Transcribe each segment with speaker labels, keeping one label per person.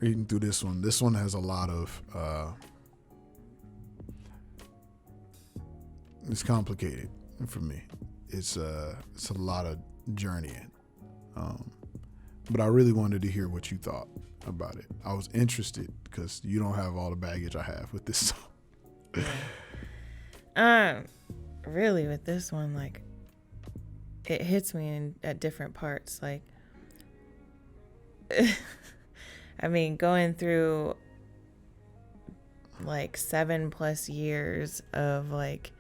Speaker 1: reading through this one. This one has a lot of it's complicated for me. It's a lot of journeying. But I really wanted to hear what you thought about it. I was interested because you don't have all the baggage I have with this song.
Speaker 2: Really with this one, like, it hits me at different parts. Like, I mean, going through like 7+ years of like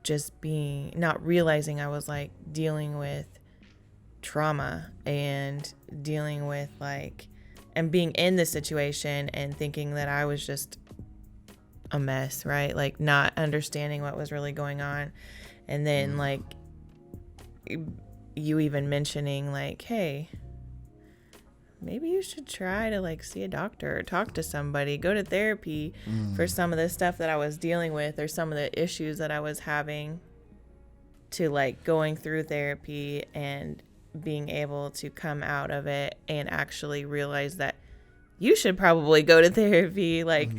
Speaker 2: just not realizing I was like dealing with trauma and dealing with like, and being in the situation and thinking that I was just a mess, right? Like not understanding what was really going on. And then like you even mentioning like, hey, maybe you should try to like see a doctor or talk to somebody, go to therapy for some of the stuff that I was dealing with or some of the issues that I was having, to like going through therapy and being able to come out of it and actually realize that you should probably go to therapy. Like,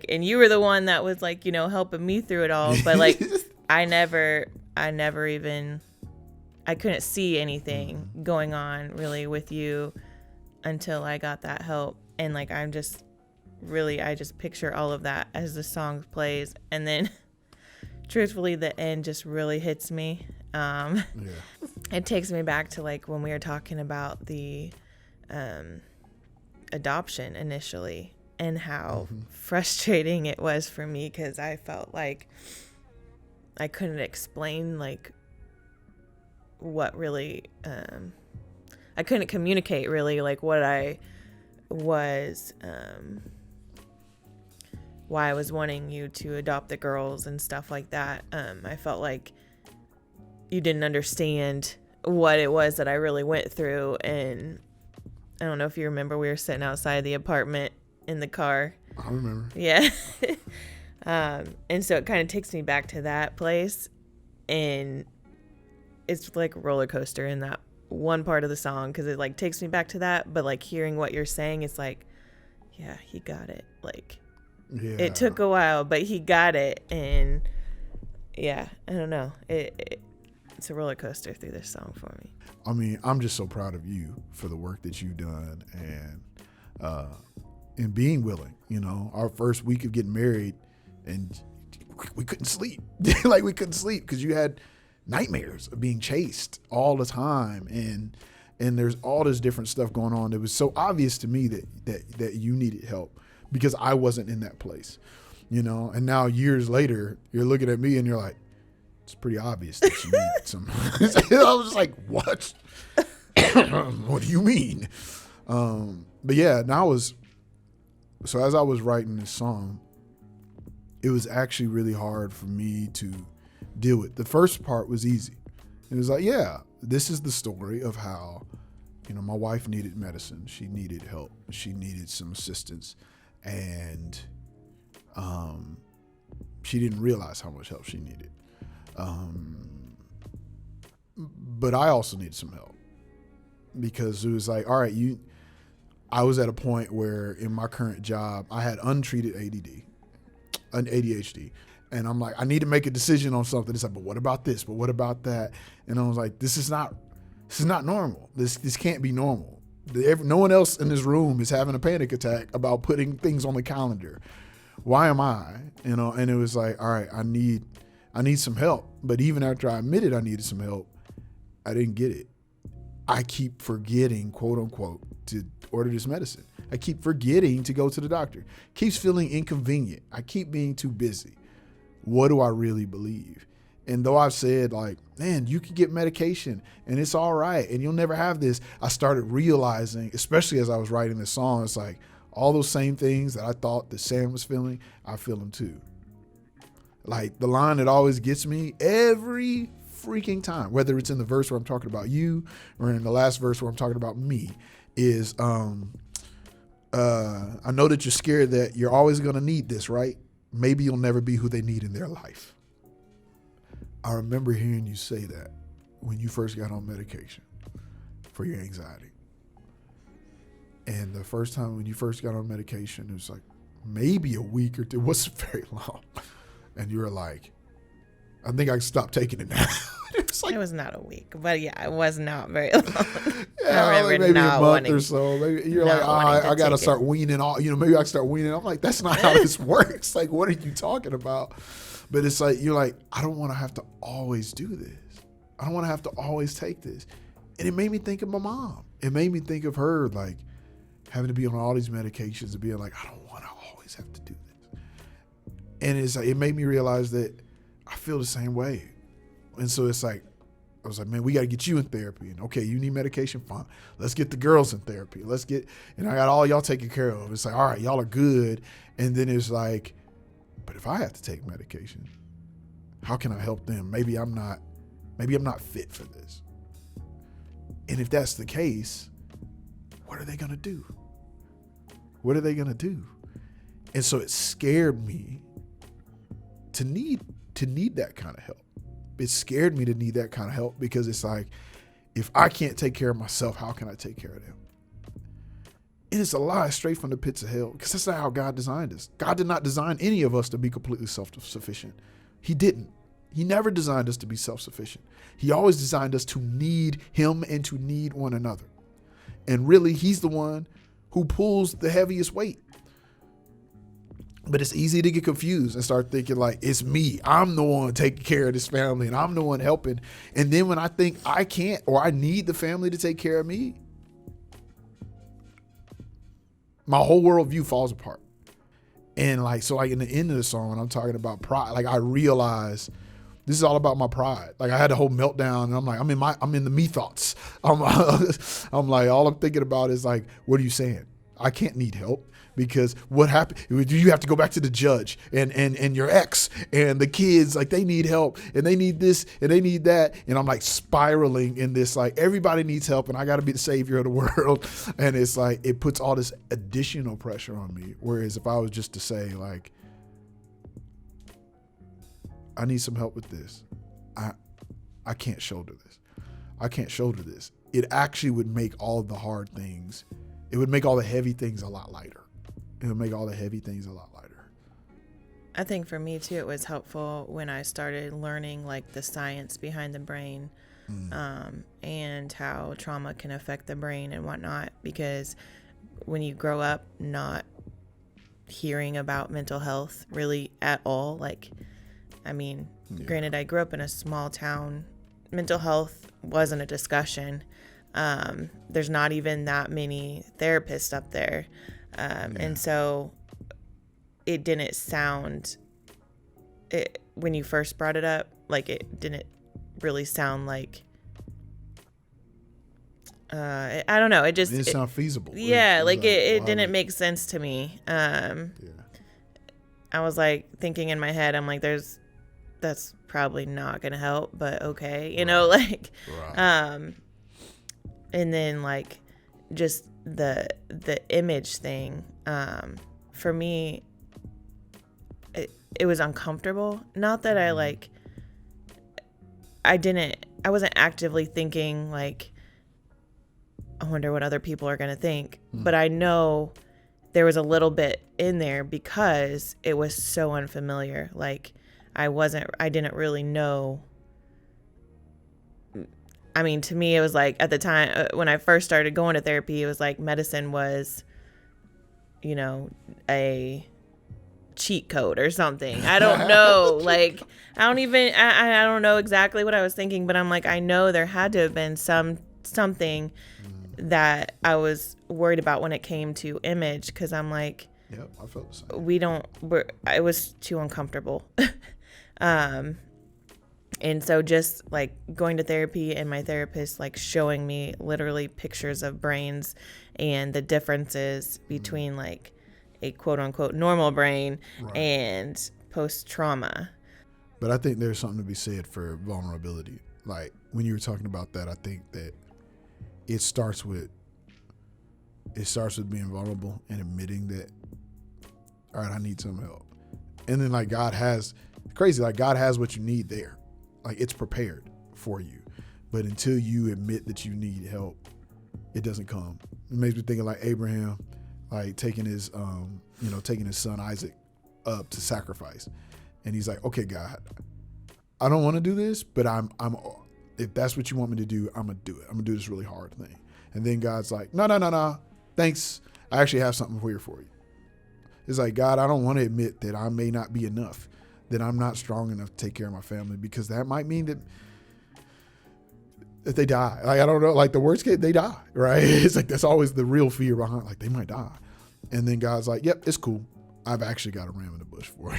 Speaker 2: and you were the one that was like, helping me through it all. But like, I couldn't see anything going on really with you until I got that help. And like, I just picture all of that as the song plays. And then truthfully, the end just really hits me. It takes me back to like when we were talking about the adoption initially and how frustrating it was for me, because I felt like I couldn't explain like what really I couldn't communicate really like what I was why I was wanting you to adopt the girls and stuff like that. I felt like you didn't understand what it was that I really went through. And I don't know if you remember, we were sitting outside the apartment in the car.
Speaker 1: I remember.
Speaker 2: Yeah. And so it kind of takes me back to that place. And it's like a roller coaster in that one part of the song, because it like takes me back to that. But like hearing what you're saying, it's like, yeah, he got it. Like, it took a while, but he got it. And yeah, I don't know. It's a roller coaster through this song for me.
Speaker 1: I mean, I'm just so proud of you for the work that you've done and being willing. Our first week of getting married, and we couldn't sleep. Like, we couldn't sleep because you had nightmares of being chased all the time, and there's all this different stuff going on. It was so obvious to me that you needed help because I wasn't in that place, and now years later, you're looking at me and you're like, it's pretty obvious that you need some. I was just like, what? What do you mean? But yeah, so as I was writing this song, it was actually really hard for me to deal with. The first part was easy. It was like, yeah, this is the story of how, my wife needed medicine. She needed help. She needed some assistance. And she didn't realize how much help she needed. But I also needed some help, because it was like, all right, I was at a point where in my current job, I had untreated ADHD. And I'm like, I need to make a decision on something. It's like, but what about this? But what about that? And I was like, this is not normal. This can't be normal. No one else in this room is having a panic attack about putting things on the calendar. Why am I? And it was like, all right, I need some help. But even after I admitted I needed some help, I didn't get it. I keep forgetting, quote unquote, to order this medicine. I keep forgetting to go to the doctor. Keeps feeling inconvenient. I keep being too busy. What do I really believe? And though I've said like, man, you can get medication and it's all right and you'll never have this, I started realizing, especially as I was writing this song, it's like all those same things that I thought that Sam was feeling, I feel them too. Like the line that always gets me every freaking time, whether it's in the verse where I'm talking about you or in the last verse where I'm talking about me, is I know that you're scared that you're always going to need this, right? Maybe you'll never be who they need in their life. I remember hearing you say that when you first got on medication for your anxiety. And the first time when you first got on medication, it was like maybe a week or two. It wasn't very long. And you were like, I think I stopped taking it now.
Speaker 2: It was not a week, but yeah, it was not very long.
Speaker 1: Yeah,
Speaker 2: I remember
Speaker 1: maybe
Speaker 2: not
Speaker 1: a month
Speaker 2: wanting,
Speaker 1: or so. Maybe you're
Speaker 2: not
Speaker 1: like,
Speaker 2: wanting to
Speaker 1: I gotta
Speaker 2: take
Speaker 1: start
Speaker 2: it.
Speaker 1: weaning all. Maybe I can start weaning. I'm like, that's not how this works. Like, what are you talking about? But it's like you're like, I don't want to have to always do this. I don't want to have to always take this. And it made me think of my mom. It made me think of her, like having to be on all these medications and being like, I don't want to always have to do this. And it's like, it made me realize that I feel the same way. And so it's like, I was like, man, we got to get you in therapy. And okay, you need medication, fine. Let's get the girls in therapy. And I got all y'all taken care of. It's like, all right, y'all are good. And then it's like, but if I have to take medication, how can I help them? Maybe I'm not fit for this. And if that's the case, what are they going to do? What are they going to do? And so it scared me to need that kind of help. It scared me to need that kind of help because it's like, if I can't take care of myself, how can I take care of them? And it's a lie straight from the pits of hell because that's not how God designed us. God did not design any of us to be completely self-sufficient. He didn't. He never designed us to be self-sufficient. He always designed us to need him and to need one another. And really, he's the one who pulls the heaviest weight. But it's easy to get confused and start thinking like, it's me. I'm the one taking care of this family and I'm the one helping. And then when I think I can't or I need the family to take care of me, my whole worldview falls apart. And like, so like in the end of the song, when I'm talking about pride, like I realize this is all about my pride. Like I had a whole meltdown and I'm like, I'm in the me thoughts. I'm like, all I'm thinking about is like, what are you saying? I can't need help. Because what happened, you have to go back to the judge and your ex and the kids, like they need help and they need this and they need that. And I'm like spiraling in this, like everybody needs help and I got to be the savior of the world. And it's like, it puts all this additional pressure on me. Whereas if I was just to say like, I need some help with this. I can't shoulder this. I can't shoulder this. It actually would make all of the hard things, it would make all the heavy things a lot lighter. It would make all the heavy things a lot lighter.
Speaker 2: I think for me too, it was helpful when I started learning like the science behind the brain, and how trauma can affect the brain and whatnot. Because when you grow up not hearing about mental health really at all, like, I mean, granted, I grew up in a small town. Mental health wasn't a discussion. There's not even that many therapists up there. And so it didn't sound, when you first brought it up, like it didn't really sound like, I don't know. It just
Speaker 1: didn't sound feasible.
Speaker 2: Yeah. It didn't make sense to me. I was like thinking in my head, I'm like, that's probably not going to help, but okay. You know, like, and then like just the image thing, for me, it was uncomfortable. Not that I wasn't actively thinking like, I wonder what other people are going to think, but I know there was a little bit in there because it was so unfamiliar. Like I didn't really know. I mean, to me, it was like at the time when I first started going to therapy, it was like medicine was, you know, a cheat code or something. I don't know. Like, I don't know exactly what I was thinking, but I'm like, I know there had to have been something that I was worried about when it came to image. Because I'm like,
Speaker 1: yep, I felt the same.
Speaker 2: It was too uncomfortable. And so just like going to therapy and my therapist like showing me literally pictures of brains and the differences between like a quote unquote normal brain and post-trauma.
Speaker 1: But I think there's something to be said for vulnerability. Like when you were talking about that, I think that it starts with being vulnerable and admitting that, all right, I need some help. And then like God has what you need there. Like it's prepared for you. But until you admit that you need help, it doesn't come It makes me think of like Abraham, like taking his son Isaac up to sacrifice. And he's like, okay, God, I don't want to do this, but I'm if that's what you want me to do, I'm gonna do it. I'm gonna do this really hard thing. And then God's like, no, thanks. I actually have something here for you. It's like, God, I don't want to admit that I may not be enough, that I'm not strong enough to take care of my family, because that might mean that they die. Like, I don't know, like the worst case, they die, right? It's like, that's always the real fear behind, like they might die. And then God's like, yep, it's cool. I've actually got a ram in the bush for you.